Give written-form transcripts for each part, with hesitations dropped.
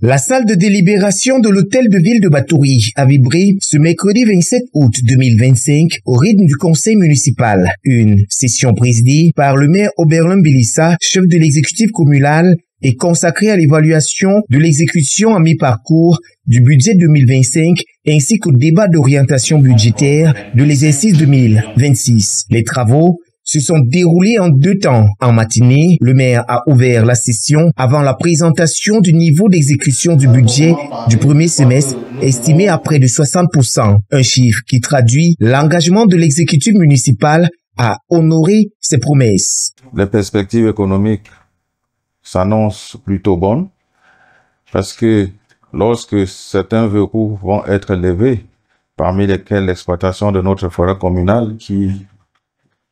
La salle de délibération de l'hôtel de ville de Batouri a vibré ce mercredi 27 août 2025 au rythme du conseil municipal. Une session présidée par le maire Oberlin Bélissa, chef de l'exécutif communal, est consacrée à l'évaluation de l'exécution à mi-parcours du budget 2025 ainsi qu'au débat d'orientation budgétaire de l'exercice 2026. Les travaux se sont déroulés en 2 temps. En matinée, le maire a ouvert la session avant la présentation du niveau d'exécution du budget du premier semestre, estimé à près de 60%, un chiffre qui traduit l'engagement de l'exécutif municipal à honorer ses promesses. Les perspectives économiques s'annoncent plutôt bonnes parce que lorsque certains verrous vont être levés, parmi lesquels l'exploitation de notre forêt communale qui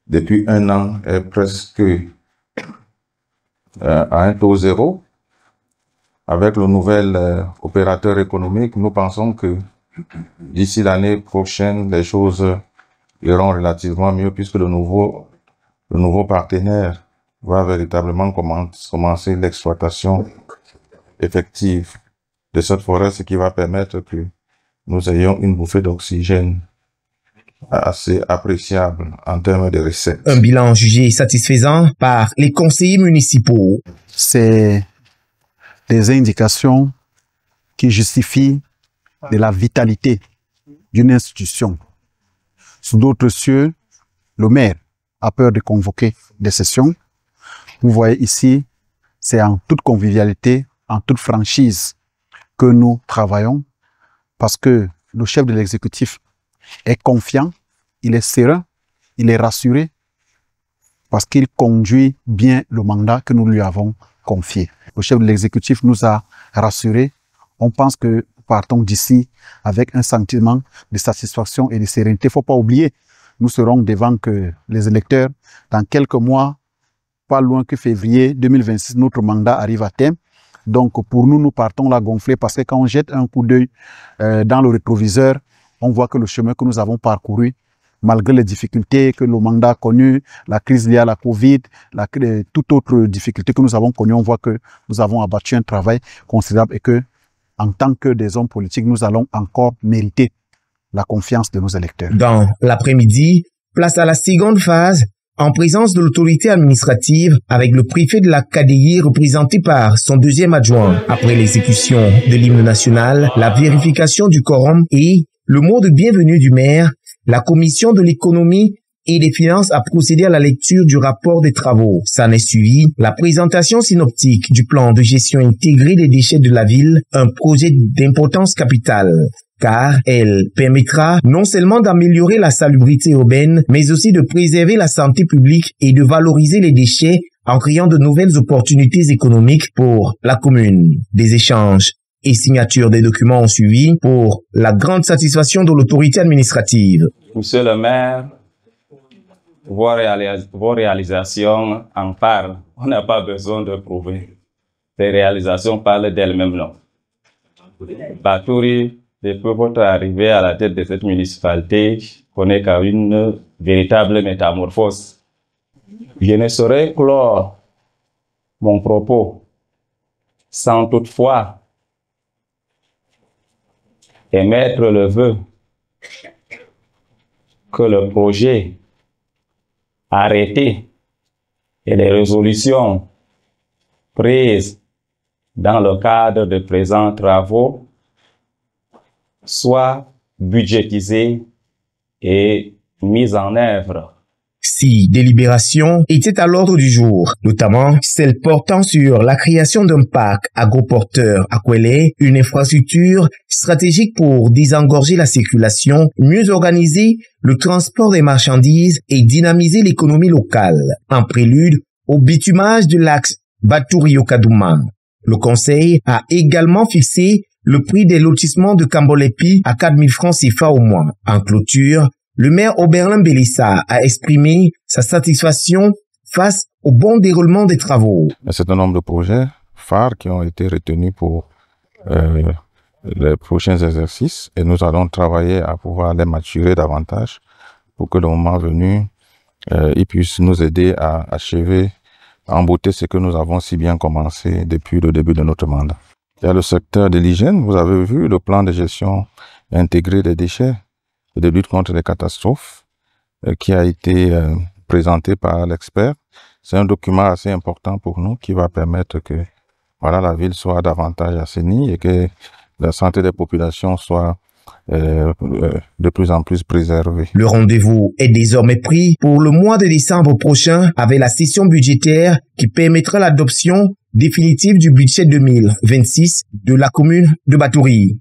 depuis 1 an est presque à un taux zéro. Avec le nouvel opérateur économique, nous pensons que d'ici l'année prochaine, les choses iront relativement mieux puisque le nouveau partenaire va véritablement commencer l'exploitation effective de cette forêt, ce qui va permettre que nous ayons une bouffée d'oxygène assez appréciable en termes de recettes. Un bilan jugé satisfaisant par les conseillers municipaux. C'est des indications qui justifient de la vitalité d'une institution. Sous d'autres cieux, le maire a peur de convoquer des sessions. Vous voyez ici, c'est en toute convivialité, en toute franchise que nous travaillons parce que le chef de l'exécutif est confiant, il est serein, il est rassuré parce qu'il conduit bien le mandat que nous lui avons confié. Le chef de l'exécutif nous a rassurés. On pense que nous partons d'ici avec un sentiment de satisfaction et de sérénité. Il ne faut pas oublier, nous serons devant que les électeurs dans quelques mois, pas loin que février 2026, notre mandat arrive à terme. Donc pour nous, nous partons là gonflés parce que quand on jette un coup d'œil dans le rétroviseur, on voit que le chemin que nous avons parcouru, malgré les difficultés que le mandat a connues, la crise liée à la Covid, toute autre difficulté que nous avons connue, on voit que nous avons abattu un travail considérable et que, en tant que des hommes politiques, nous allons encore mériter la confiance de nos électeurs. Dans l'après-midi, place à la seconde phase, en présence de l'autorité administrative avec le préfet de la KDI représenté par son 2e adjoint. Après l'exécution de l'hymne national, la vérification du quorum et le mot de bienvenue du maire, la commission de l'économie et des finances a procédé à la lecture du rapport des travaux. S'en est suivi la présentation synoptique du plan de gestion intégrée des déchets de la ville, un projet d'importance capitale, car elle permettra non seulement d'améliorer la salubrité urbaine, mais aussi de préserver la santé publique et de valoriser les déchets en créant de nouvelles opportunités économiques pour la commune. Des échanges et signatures des documents ont suivi pour la grande satisfaction de l'autorité administrative. Monsieur le maire, vos réalisations en parlent. On n'a pas besoin de prouver. Les réalisations parlent d'elles-mêmes. Batouri, depuis votre arrivée à la tête de cette municipalité, connaît qu'à une véritable métamorphose. Je ne saurais clore mon propos sans toutefois émettre le vœu que le projet arrêté et les résolutions prises dans le cadre de présents travaux soient budgétisés et mis en œuvre. 6 délibérations étaient à l'ordre du jour, notamment celle portant sur la création d'un parc agroporteur à Kwele, une infrastructure stratégique pour désengorger la circulation, mieux organiser le transport des marchandises et dynamiser l'économie locale, en prélude au bitumage de l'axe Batouri-Okadouma. Le conseil a également fixé le prix des lotissements de Kambolepi à 4 000 francs CFA au mois. En clôture, le maire Oberlin Bélissa a exprimé sa satisfaction face au bon déroulement des travaux. Un certain nombre de projets phares qui ont été retenus pour les prochains exercices et nous allons travailler à pouvoir les maturer davantage pour que le moment venu, ils puissent nous aider à achever en beauté ce que nous avons si bien commencé depuis le début de notre mandat. Il y a le secteur de l'hygiène. Vous avez vu le plan de gestion intégré des déchets et de lutte contre les catastrophes qui a été présenté par l'expert. C'est un document assez important pour nous qui va permettre que la ville soit davantage assainie et que la santé des populations soit de plus en plus préservée. Le rendez-vous est désormais pris pour le mois de décembre prochain avec la session budgétaire qui permettra l'adoption définitive du budget 2026 de la commune de Batouri.